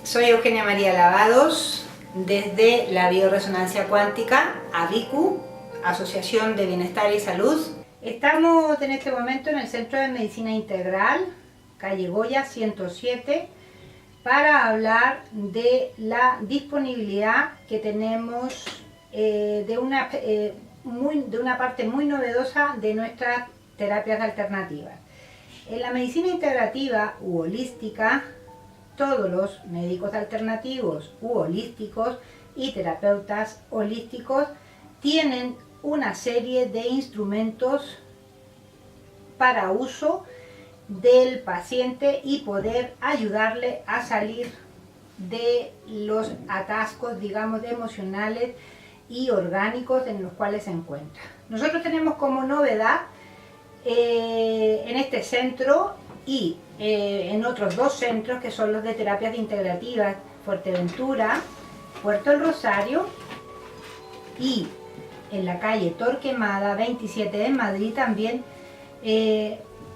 Soy Eugenia María Lavados, desde la Bioresonancia Cuántica, ABICU, Asociación de Bienestar y Salud. Estamos en este momento en el Centro de Medicina Integral, calle Goya 107, para hablar de la disponibilidad que tenemos de una parte muy novedosa de nuestras terapias alternativas. En la medicina integrativa u holística, todos los médicos alternativos u holísticos y terapeutas holísticos tienen una serie de instrumentos para uso del paciente y poder ayudarle a salir de los atascos, digamos, emocionales y orgánicos en los cuales se encuentra. Nosotros tenemos como novedad en este centro y en otros dos centros, que son los de terapias integrativas, Fuerteventura, Puerto del Rosario, y en la calle Torquemada 27 en Madrid también,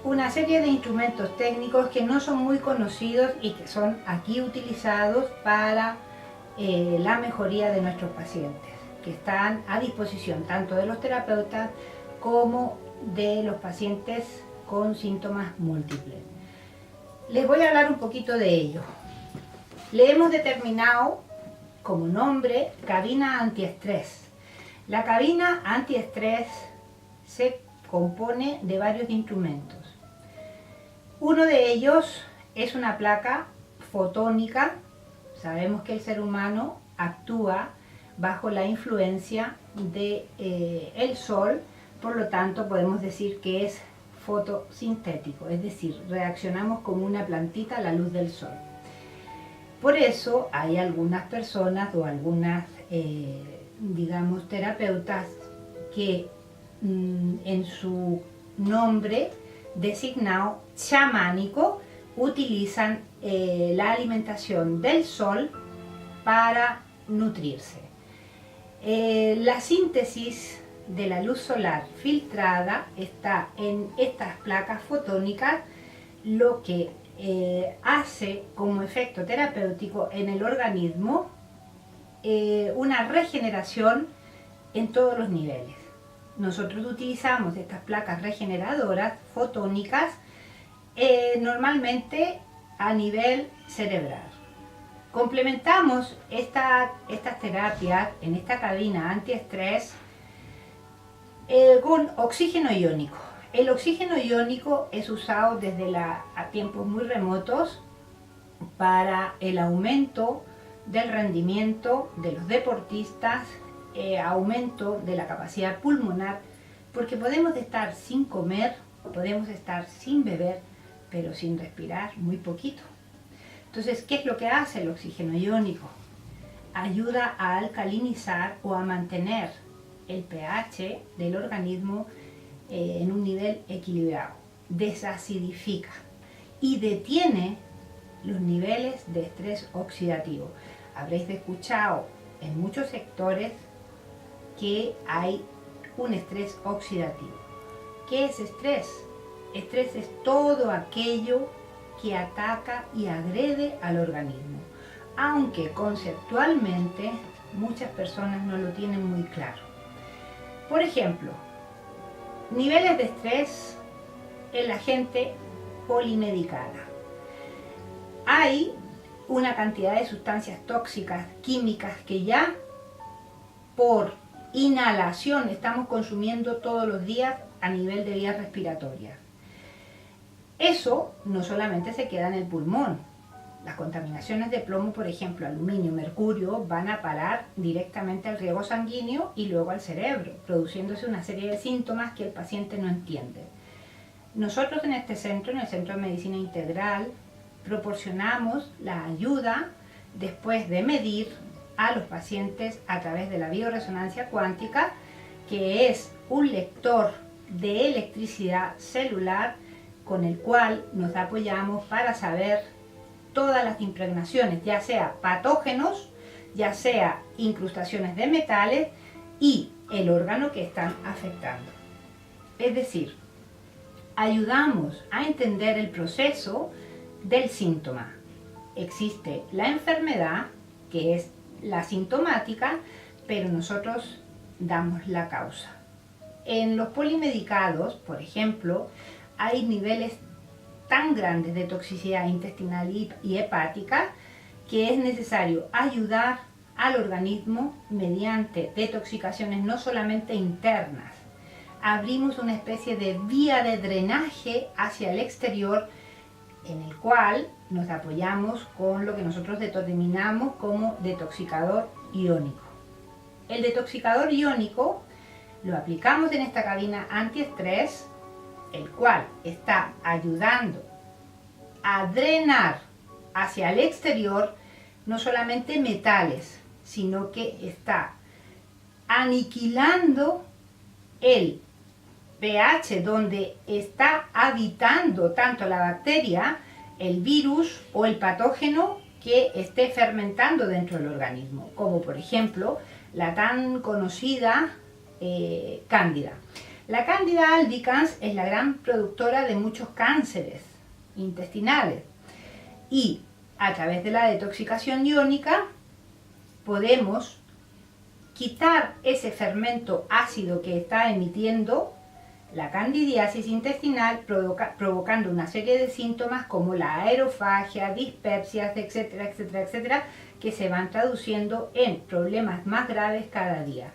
una serie de instrumentos técnicos que no son muy conocidos y que son aquí utilizados para la mejoría de nuestros pacientes, que están a disposición tanto de los terapeutas como de los pacientes con síntomas múltiples. Les voy a hablar un poquito de ello. Le hemos determinado como nombre cabina antiestrés. La cabina antiestrés se compone de varios instrumentos. Uno de ellos es una placa fotónica. Sabemos que el ser humano actúa bajo la influencia del sol, por lo tanto podemos decir que es fotosintético, es decir, reaccionamos como una plantita a la luz del sol. Por eso hay algunas personas o algunas, digamos, terapeutas que en su nombre designado chamánico utilizan la alimentación del sol para nutrirse. La síntesis de la luz solar filtrada está en estas placas fotónicas, lo que hace como efecto terapéutico en el organismo una regeneración en todos los niveles. Nosotros utilizamos estas placas regeneradoras fotónicas normalmente a nivel cerebral. Complementamos estas terapias en esta cabina antiestrés con oxígeno iónico. El oxígeno iónico es usado desde a tiempos muy remotos para el aumento del rendimiento de los deportistas, aumento de la capacidad pulmonar, porque podemos estar sin comer, podemos estar sin beber, pero sin respirar muy poquito. Entonces, ¿qué es lo que hace el oxígeno iónico? Ayuda a alcalinizar o a mantener el pH del organismo en un nivel equilibrado, desacidifica y detiene los niveles de estrés oxidativo. Habréis escuchado en muchos sectores que hay un estrés oxidativo. ¿Qué es estrés? Estrés es todo aquello que ataca y agrede al organismo, aunque conceptualmente muchas personas no lo tienen muy claro. Por ejemplo, niveles de estrés en la gente polimedicada. Hay una cantidad de sustancias tóxicas, químicas, que ya por inhalación estamos consumiendo todos los días a nivel de vías respiratorias. Eso no solamente se queda en el pulmón. Las contaminaciones de plomo, por ejemplo, aluminio, mercurio, van a parar directamente al riego sanguíneo y luego al cerebro, produciéndose una serie de síntomas que el paciente no entiende. Nosotros en este centro, en el Centro de Medicina Integral, proporcionamos la ayuda después de medir a los pacientes a través de la bioresonancia cuántica, que es un lector de electricidad celular con el cual nos apoyamos para saber todas las impregnaciones, ya sea patógenos, ya sea incrustaciones de metales y el órgano que están afectando. Es decir, ayudamos a entender el proceso del síntoma. existe la enfermedad, que es la sintomática, pero nosotros damos la causa. En los polimedicados, por ejemplo, hay niveles tan grandes de toxicidad intestinal y hepática que es necesario ayudar al organismo mediante detoxicaciones no solamente internas. Abrimos una especie de vía de drenaje hacia el exterior en el cual nos apoyamos con lo que nosotros denominamos como detoxicador iónico. El detoxicador iónico lo aplicamos en esta cabina antiestrés, el cual está ayudando a drenar hacia el exterior no solamente metales, sino que está aniquilando el pH donde está habitando tanto la bacteria, el virus o el patógeno que esté fermentando dentro del organismo, como por ejemplo la tan conocida Cándida. La Cándida albicans es la gran productora de muchos cánceres intestinales y a través de la detoxicación iónica podemos quitar ese fermento ácido que está emitiendo la candidiasis intestinal, provocando una serie de síntomas como la aerofagia, dispepsias, etcétera, etcétera, etcétera, que se van traduciendo en problemas más graves cada día.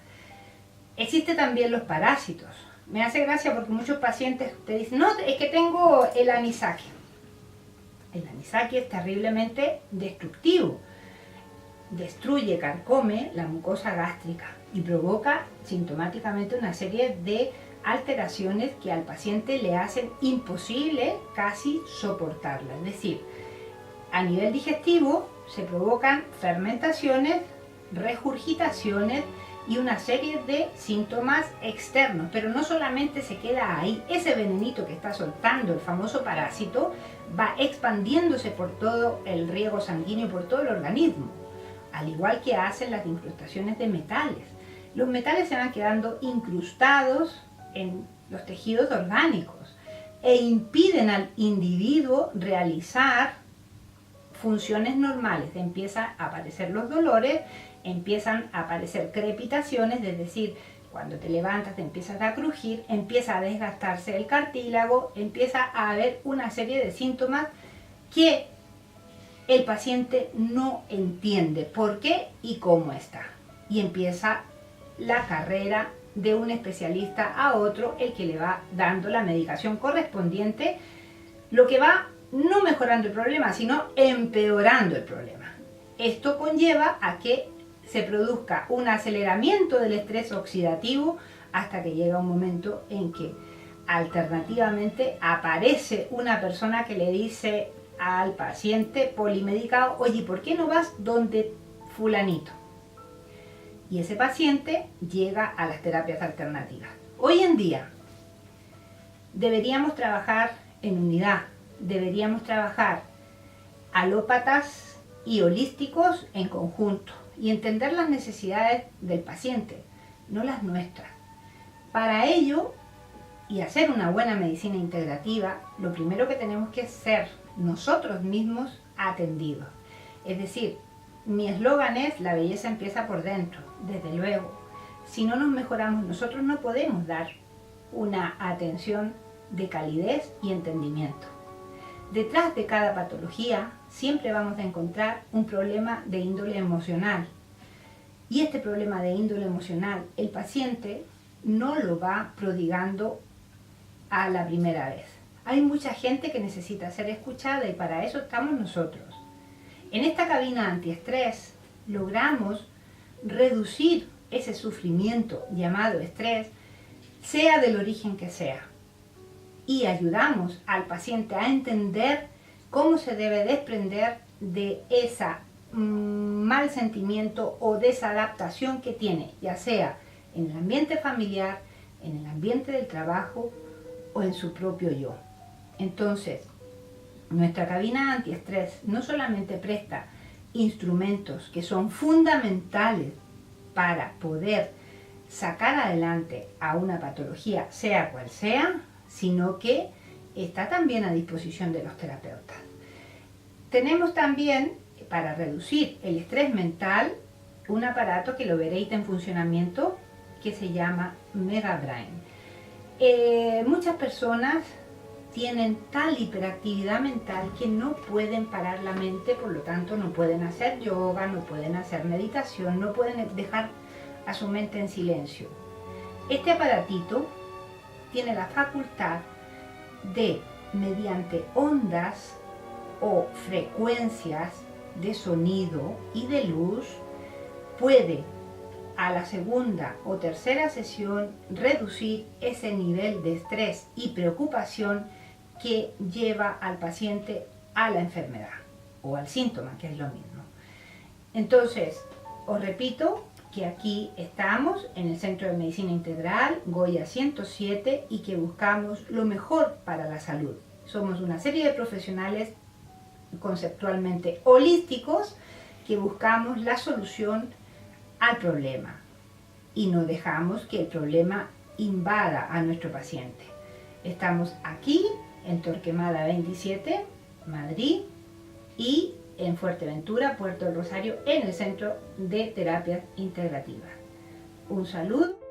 Existen también los parásitos. Me hace gracia porque muchos pacientes te dicen, no, es que tengo el anisakis. El anisakis es terriblemente destructivo. Destruye, carcome la mucosa gástrica y provoca sintomáticamente una serie de alteraciones que al paciente le hacen imposible casi soportarla. Es decir, a nivel digestivo se provocan fermentaciones, regurgitaciones y una serie de síntomas externos, pero no solamente se queda ahí, ese venenito que está soltando el famoso parásito va expandiéndose por todo el riego sanguíneo, por todo el organismo, al igual que hacen las incrustaciones de metales. Los metales se van quedando incrustados en los tejidos orgánicos e impiden al individuo realizar funciones normales. Empiezan a aparecer los dolores, empiezan a aparecer crepitaciones, es decir, cuando te levantas te empiezas a crujir, empieza a desgastarse el cartílago, empieza a haber una serie de síntomas que el paciente no entiende por qué y cómo está. Y empieza la carrera de un especialista a otro, el que le va dando la medicación correspondiente, lo que va no mejorando el problema, sino empeorando el problema. Esto conlleva a que se produzca un aceleramiento del estrés oxidativo hasta que llega un momento en que alternativamente aparece una persona que le dice al paciente polimedicado, oye, ¿por qué no vas donde fulanito? Y ese paciente llega a las terapias alternativas. Hoy en día deberíamos trabajar en unidad, deberíamos trabajar alópatas y holísticos en conjunto y entender las necesidades del paciente, no las nuestras. Para ello, y hacer una buena medicina integrativa, lo primero que tenemos que ser nosotros mismos atendidos. Es decir, mi eslogan es: la belleza empieza por dentro, desde luego. Si no nos mejoramos nosotros, no podemos dar una atención de calidez y entendimiento. Detrás de cada patología siempre vamos a encontrar un problema de índole emocional. Y este problema de índole emocional, el paciente no lo va prodigando a la primera vez. Hay mucha gente que necesita ser escuchada y para eso estamos nosotros. En esta cabina antiestrés logramos reducir ese sufrimiento llamado estrés, sea del origen que sea. Y ayudamos al paciente a entender cómo se debe desprender de ese mal sentimiento o desadaptación que tiene, ya sea en el ambiente familiar, en el ambiente del trabajo o en su propio yo. Entonces, nuestra cabina antiestrés no solamente presta instrumentos que son fundamentales para poder sacar adelante a una patología, sea cual sea, sino que está también a disposición de los terapeutas. Tenemos también, para reducir el estrés mental, un aparato que lo veréis en funcionamiento que se llama MegaBrain. Muchas personas tienen tal hiperactividad mental que no pueden parar la mente, por lo tanto no pueden hacer yoga, no pueden hacer meditación, no pueden dejar a su mente en silencio. Este aparatito tiene la facultad de, mediante ondas o frecuencias de sonido y de luz, puede a la segunda o tercera sesión reducir ese nivel de estrés y preocupación que lleva al paciente a la enfermedad o al síntoma, que es lo mismo. Entonces, os repito que aquí estamos en el Centro de Medicina Integral Goya 107 y que buscamos lo mejor para la salud. Somos una serie de profesionales conceptualmente holísticos que buscamos la solución al problema y no dejamos que el problema invada a nuestro paciente. Estamos aquí en Torquemada 27, Madrid, y en Fuerteventura, Puerto del Rosario, en el Centro de Terapias Integrativas. Un saludo.